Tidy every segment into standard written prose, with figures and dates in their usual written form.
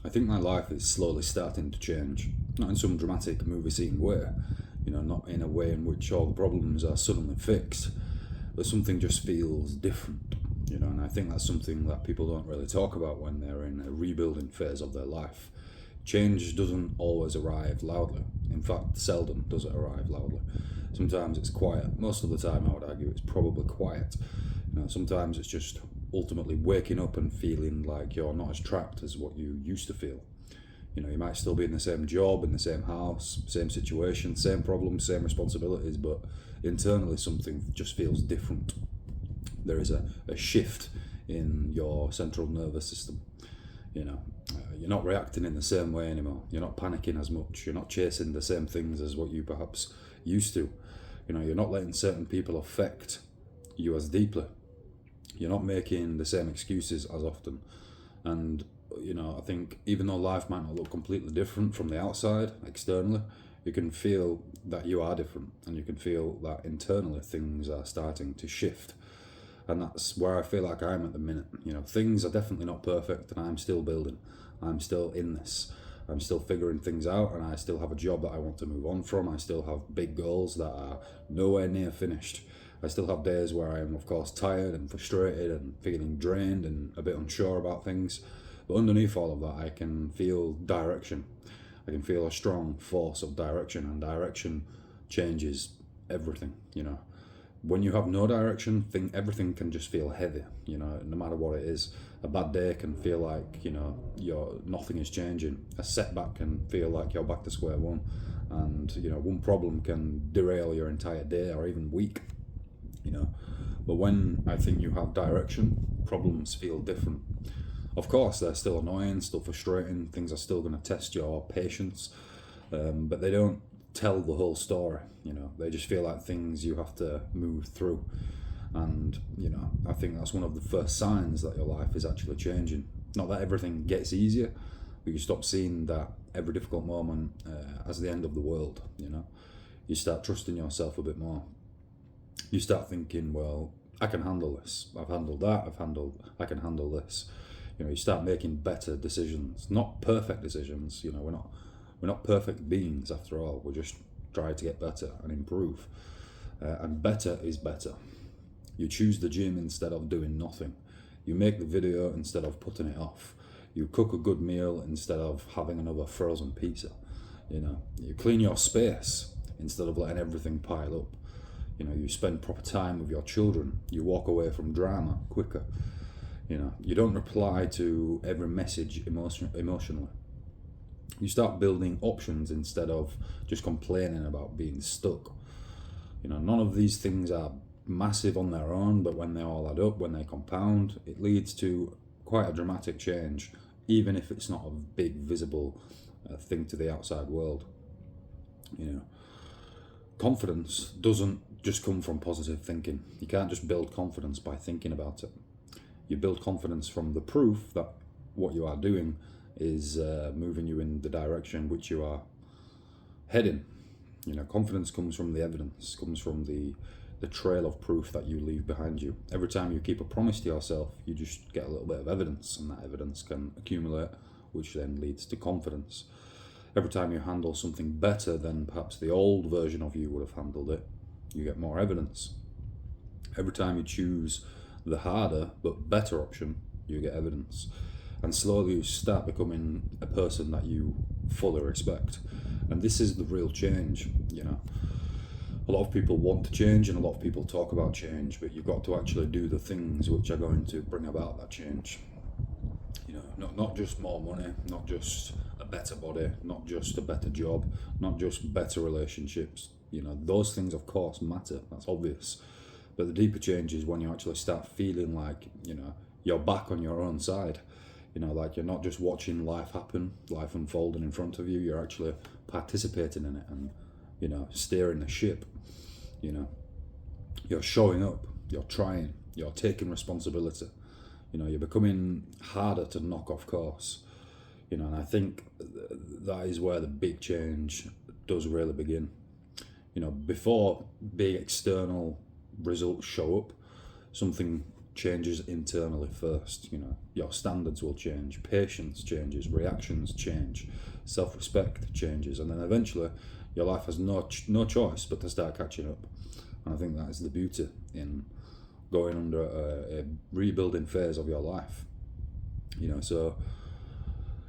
I think my life is slowly starting to change. Not in some dramatic movie scene way, not in a way in which all the problems are suddenly fixed, but something just feels different, and I think that's something that people don't really talk about when they're in a rebuilding phase of their life. Change doesn't always arrive loudly. In fact, seldom does it arrive loudly. Sometimes it's quiet. Most of the time, I would argue, it's probably quiet. Sometimes it's just ultimately waking up and feeling like you're not as trapped as what you used to feel. You might still be in the same job, in the same house, same situation, same problems, same responsibilities, but internally something just feels different. There is a shift in your central nervous system. You're not reacting in the same way anymore. You're not panicking as much. You're not chasing the same things as what you perhaps used to. You're not letting certain people affect you as deeply. You're not making the same excuses as often. And, I think even though life might not look completely different from the outside, externally, you can feel that you are different, and you can feel that internally things are starting to shift. And that's where I feel like I'm at the minute. Things are definitely not perfect, and I'm still building. I'm still in this. I'm still figuring things out, and I still have a job that I want to move on from. I still have big goals that are nowhere near finished. I still have days where I am, of course, tired and frustrated and feeling drained and a bit unsure about things. But underneath all of that, I can feel direction. I can feel a strong force of direction, and direction changes everything. When you have no direction, everything can just feel heavy. No matter what it is. A bad day can feel like nothing is changing. A setback can feel like you're back to square one, and one problem can derail your entire day or even week. But when I think you have direction, problems feel different. Of course, they're still annoying, still frustrating. Things are still going to test your patience, but they don't tell the whole story. They just feel like things you have to move through. And I think that's one of the first signs that your life is actually changing. Not that everything gets easier, but you stop seeing that every difficult moment as the end of the world. You start trusting yourself a bit more. You start thinking, well, I can handle this. I've handled that. I can handle this. You start making better decisions, not perfect decisions. We're not perfect beings after all. We're just trying to get better and improve. And better is better. You choose the gym instead of doing nothing. You make the video instead of putting it off. You cook a good meal instead of having another frozen pizza. You clean your space instead of letting everything pile up. You spend proper time with your children. You walk away from drama quicker. You don't reply to every message emotionally. You start building options instead of just complaining about being stuck. None of these things are massive on their own, but when they all add up, when they compound, it leads to quite a dramatic change, even if it's not a big visible thing to the outside world. Confidence doesn't just come from positive thinking. You can't just build confidence by thinking about it. You build confidence from the proof that what you are doing is moving you in the direction which you are heading. Confidence comes from the evidence, comes from the trail of proof that you leave behind you. Every time you keep a promise to yourself, you just get a little bit of evidence, and that evidence can accumulate, which then leads to confidence. Every time you handle something better than perhaps the old version of you would have handled it, you get more evidence. Every time you choose the harder but better option, you get evidence. And slowly you start becoming a person that you fully respect. And this is the real change. A lot of people want to change, and a lot of people talk about change, but you've got to actually do the things which are going to bring about that change. Not just more money, not just a better body, not just a better job, not just better relationships. Those things of course matter, that's obvious. But the deeper change is when you actually start feeling like, you're back on your own side. Like you're not just watching life happen, life unfolding in front of you, you're actually participating in it and, steering the ship. You're showing up, you're trying, you're taking responsibility. You're becoming harder to knock off course. And I think that is where the big change does really begin. Before big external results show up, something changes internally first. You know, your standards will change, patience changes, reactions change, self-respect changes, and then eventually your life has no choice but to start catching up. And I think that is the beauty in going under a rebuilding phase of your life. You know, so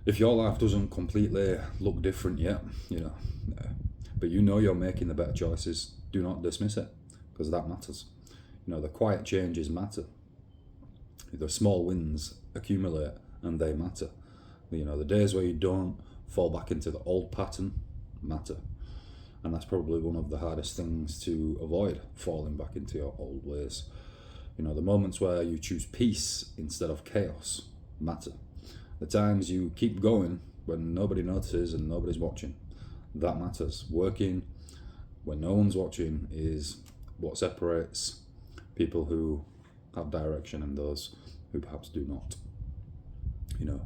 if your life doesn't completely look different yet, you know, but you know you're making the better choices, do not dismiss it, because that matters. You know, the quiet changes matter. The small wins accumulate and they matter. You know, the days where you don't fall back into the old pattern matter. And that's probably one of the hardest things to avoid, falling back into your old ways. You know, the moments where you choose peace instead of chaos matter. The times you keep going when nobody notices and nobody's watching, that matters. Working when no one's watching is what separates people who have direction and those who perhaps do not. You know,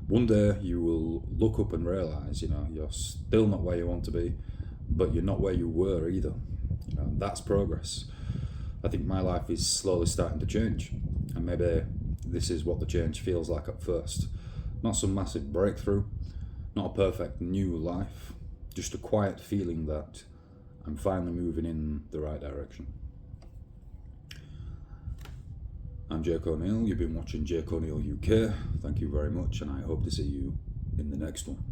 one day you will look up and realize, you know, you're still not where you want to be, but you're not where you were either. You know, that's progress. I think my life is slowly starting to change, and maybe this is what the change feels like at first. Not some massive breakthrough, not a perfect new life, just a quiet feeling that I'm finally moving in the right direction. I'm Jake O'Neill. You've been watching Jake O'Neill UK. Thank you very much, and I hope to see you in the next one.